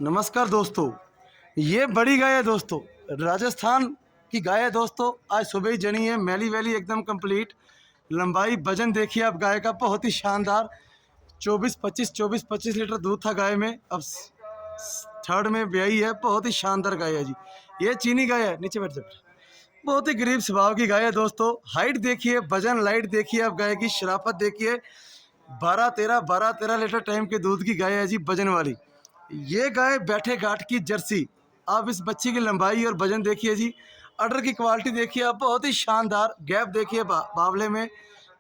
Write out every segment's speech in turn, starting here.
नमस्कार दोस्तों। ये बड़ी गाय है दोस्तों, राजस्थान की गाय है दोस्तों। आज सुबह ही जनी है, मैली वैली एकदम कंप्लीट। लंबाई वजन देखिए आप गाय का, बहुत ही शानदार। 24-25 लीटर दूध था गाय में। अब थर्ड में ब्याई है, बहुत ही शानदार गाय है जी। ये चीनी गाय है, नीचे बैठ जाए। बहुत ही गरीब स्वभाव की गाय है दोस्तों। हाइट देखिए, वजन, लाइट देखिए आप गाय की, शराफत देखिए। 12-13 लीटर टाइम के दूध की गाय है जी, वजन वाली। ये गाय बैठे घाट की जर्सी। आप इस बच्ची की लंबाई और वजन देखिए जी। अडर की क्वालिटी देखिए आप, बहुत ही शानदार। गैप देखिए बावले में,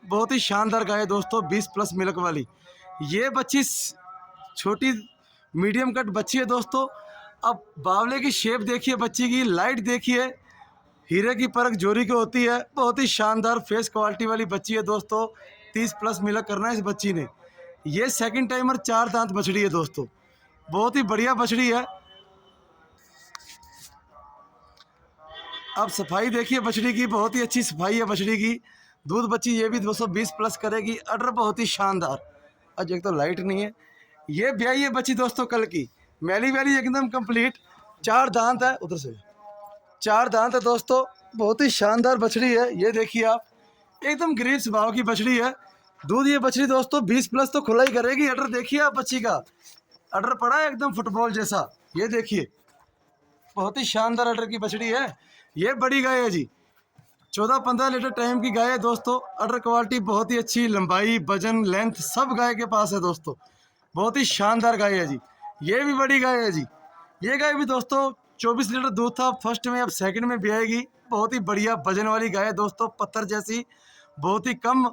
बहुत ही शानदार गाय है दोस्तों, 20 प्लस मिल्क वाली। ये बच्ची छोटी मीडियम कट बच्ची है दोस्तों। अब बावले की शेप देखिए, बच्ची की लाइट देखिए, हीरे की परख जोरी को होती है। बहुत ही शानदार फेस क्वालिटी वाली बच्ची है दोस्तों। 30 प्लस मिल्क करना है इस बच्ची ने। ये सेकंड टाइमर 4 दांत बछड़ी है दोस्तों, बहुत ही बढ़िया बछड़ी है। अब सफाई देखिए बछड़ी की, बहुत ही अच्छी सफाई है बछड़ी की। दूध बच्ची ये भी 220 प्लस करेगी। अडर बहुत ही शानदार। आज एक तो लाइट नहीं है। ये ब्याई है बच्ची दोस्तों कल की, मैली वैली एकदम कंप्लीट। 4 दांत है, उधर से 4 दांत है दोस्तों, बहुत ही शानदार बछड़ी है। ये देखिए आप, एकदम गरीब स्वभाव की बछड़ी है। दूध ये बछड़ी दोस्तों 20 प्लस तो खुला ही करेगी। अडर देखिए आप बच्ची का, अडर पड़ा है एकदम फुटबॉल जैसा। ये देखिए, बहुत ही शानदार अडर की बछड़ी है। ये बड़ी गाय है जी, 14-15 लीटर टाइम की गाय है दोस्तों। अडर क्वालिटी बहुत ही अच्छी, लंबाई, वजन, लेंथ सब गाय के पास है दोस्तों। बहुत ही शानदार गाय है जी। ये भी बड़ी गाय है जी। ये गाय भी दोस्तों 24 लीटर दूध था फर्स्ट में, अब सेकंड में भी आएगी। बहुत ही बढ़िया वजन वाली गाय है दोस्तों, पत्थर जैसी। बहुत ही कम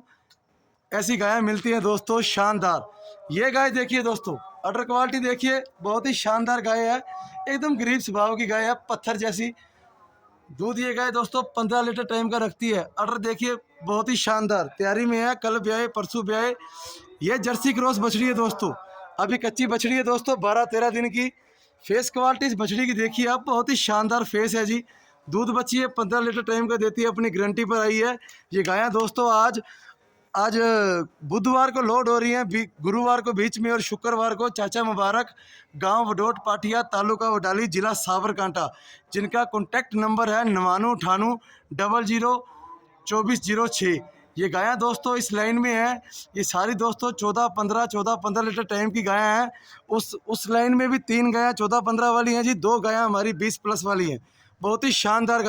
ऐसी गायें मिलती हैं दोस्तों, शानदार। ये गाय देखिए दोस्तों, अडर क्वालिटी देखिए, बहुत ही शानदार गाय है। एकदम गरीब स्वभाव की गाय है, पत्थर जैसी। दूध ये गाय दोस्तों 15 लीटर टाइम का रखती है। अडर देखिए, बहुत ही शानदार, तैयारी में है, कल ब्याए परसों ब्याए। ये जर्सी क्रॉस बछड़ी है दोस्तों, अभी कच्ची बछड़ी है दोस्तों, 12-13 दिन की। फेस क्वालिटी इस बछड़ी की देखिए आप, बहुत ही शानदार फेस है जी। दूध बच्ची है, 15 लीटर टाइम का देती है, अपनी गारंटी पर आई है ये गायें दोस्तों। आज आज बुधवार को लोड हो रही हैं, गुरुवार को बीच में और शुक्रवार को चाचा मुबारक, गांव वडोट पाटिया, तालुका वडाली, जिला साबरकांठा। जिनका कॉन्टैक्ट नंबर है 9998002406। ये गायें दोस्तों इस लाइन में है। ये सारी दोस्तों 14-15 लीटर टाइम की गायें हैं। उस लाइन में भी 3 गायें 14-15 वाली हैं जी, 2 गायें हमारी 20 प्लस वाली हैं। बहुत ही शानदार।